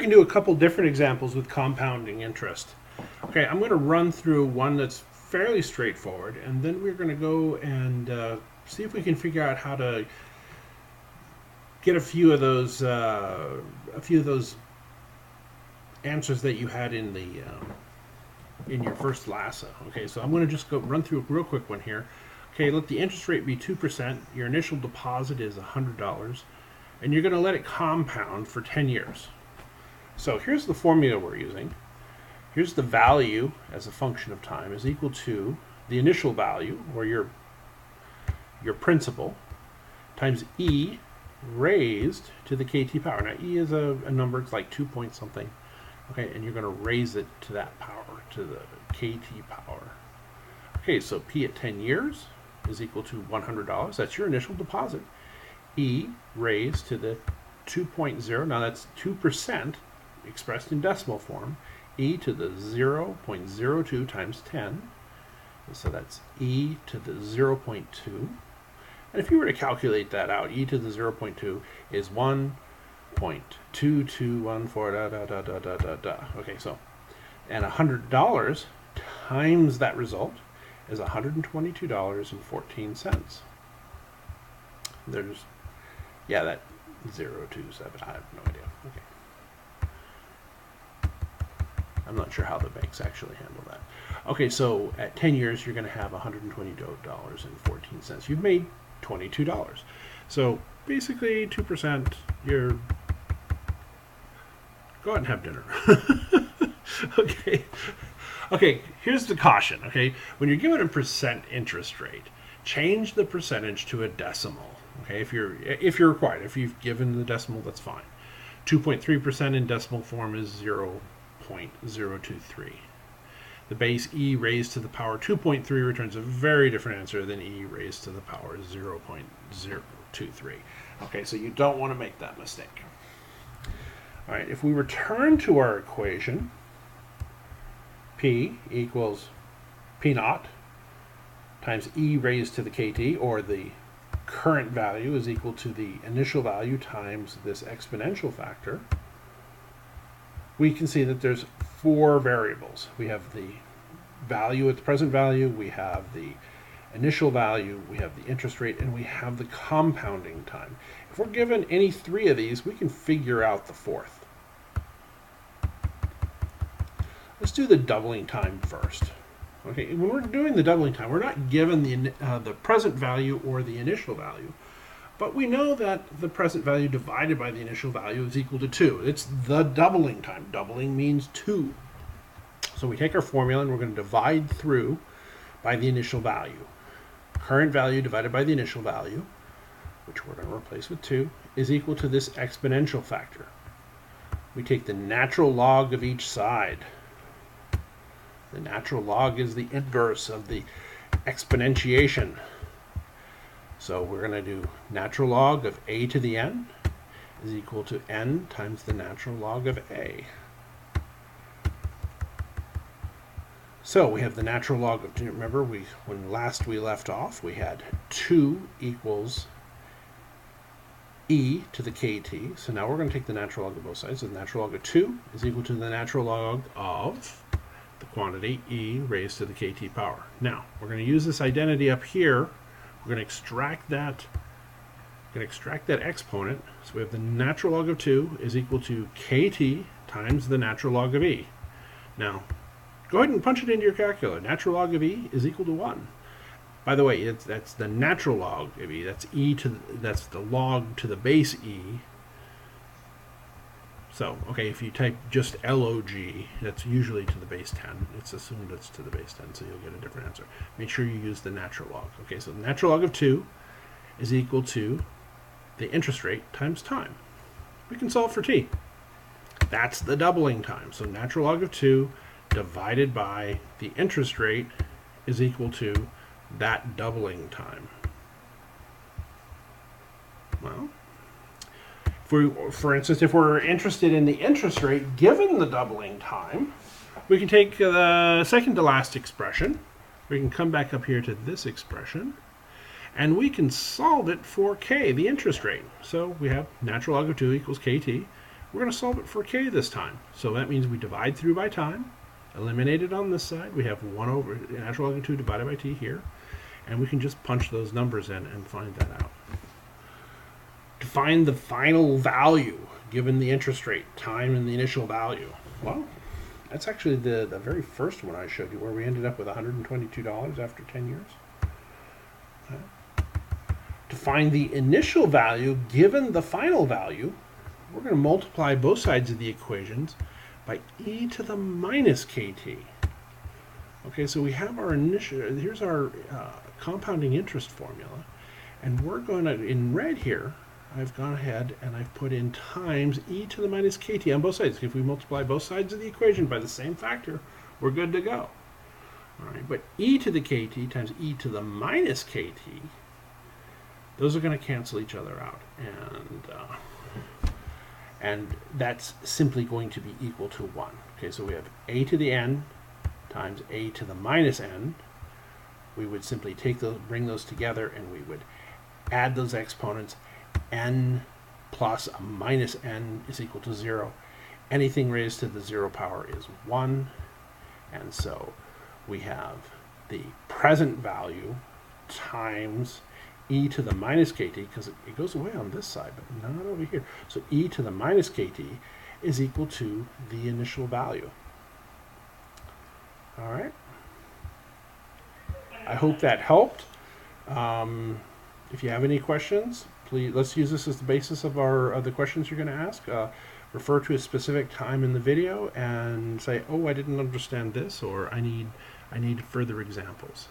can do a couple different examples with compounding interest. Okay, I'm going to run through one that's fairly straightforward, and then we're going to go and see if we can figure out how to get a few of those answers that you had in the in your first LASA. Okay, so I'm going to just go run through a real quick one here. Okay, let the interest rate be 2%. Your initial deposit is $100, and you're going to let it compound for 10 years. So here's the formula we're using. Here's the value as a function of time is equal to the initial value, or your principal, times e raised to the kt power. Now e is a number, it's like 2 point something. Okay, and you're going to raise it to that power, to the kt power. Okay, so p at 10 years is equal to $100. That's your initial deposit. E raised to the 2.0, now that's 2% expressed in decimal form. E to the 0.02 times 10. So that's e to the 0.2. And if you were to calculate that out, e to the 0.2 is 1.2214 da da da da da da da. Okay, so, and $100 times that result is $122.14. There's, yeah, that 027, I have no idea. Okay. I'm not sure how the banks actually handle that. Okay, so at 10 years, you're going to have $122.14. You've made $22. So basically 2%, you're, go out and have dinner. Okay. Okay, here's the caution, okay? When you're given a percent interest rate, change the percentage to a decimal, okay? If you're required. If you've given the decimal, that's fine. 2.3% in decimal form is 0.023. The base e raised to the power 2.3 returns a very different answer than e raised to the power 0.023. Okay, so you don't want to make that mistake. All right, if we return to our equation, P equals P naught times e raised to the kt, or the current value is equal to the initial value times this exponential factor, we can see that there's 4 variables. We have the value at the present value, we have the initial value, we have the interest rate, and we have the compounding time. If we're given any 3 of these, we can figure out the 4th. Let's do the doubling time first. Okay, when we're doing the doubling time, we're not given the present value or the initial value, but we know that the present value divided by the initial value is equal to 2. It's the doubling time. Doubling means 2. So we take our formula and we're going to divide through by the initial value. Current value divided by the initial value, which we're going to replace with 2, is equal to this exponential factor. We take the natural log of each side. The natural log is the inverse of the exponentiation. So we're going to do natural log of a to the n is equal to n times the natural log of a. So we have the natural log of, remember when last we left off, we had 2 equals e to the kt. So now we're going to take the natural log of both sides. So the natural log of 2 is equal to the natural log of the quantity e raised to the kt power. Now, we're going to use this identity up here. We're going to extract that exponent. So we have the natural log of 2 is equal to kt times the natural log of e. Now, go ahead and punch it into your calculator. Natural log of e is equal to 1. By the way, that's the natural log of e. That's that's the log to the base e. So, okay, if you type just log, that's usually to the base 10. It's assumed it's to the base 10, so you'll get a different answer. Make sure you use the natural log. Okay, so the natural log of 2 is equal to the interest rate times time. We can solve for t. That's the doubling time. So natural log of 2 divided by the interest rate is equal to that doubling time. Well, for instance, if we're interested in the interest rate given the doubling time, we can take the second to last expression. We can come back up here to this expression, and we can solve it for k, the interest rate. So we have natural log of 2 equals kt. We're going to solve it for k this time. So that means we divide through by time, eliminate it on this side. We have 1 over natural log of 2 divided by t here. And we can just punch those numbers in and find that out. To find the final value, given the interest rate, time, and the initial value. Well, that's actually the very first one I showed you, where we ended up with $122 after 10 years. Okay. To find the initial value, given the final value, we're going to multiply both sides of the equations by e to the minus kt. Okay, so we have our initial, here's our compounding interest formula, and we're going to, in red here, I've gone ahead and I've put in times e to the minus kt on both sides. If we multiply both sides of the equation by the same factor, we're good to go. All right, but e to the kt times e to the minus kt, those are going to cancel each other out, and that's simply going to be equal to 1. Okay, so we have a to the n times a to the minus n. We would simply take those, bring those together, and we would add those exponents. N plus a minus n is equal to 0. Anything raised to the 0 power is 1. And so we have the present value times e to the minus kt, because it goes away on this side, but not over here. So e to the minus kt is equal to the initial value. All right. I hope that helped. If you have any questions, please, let's use this as the basis of the questions you're going to ask. Refer to a specific time in the video and say, oh, I didn't understand this, or I need further examples.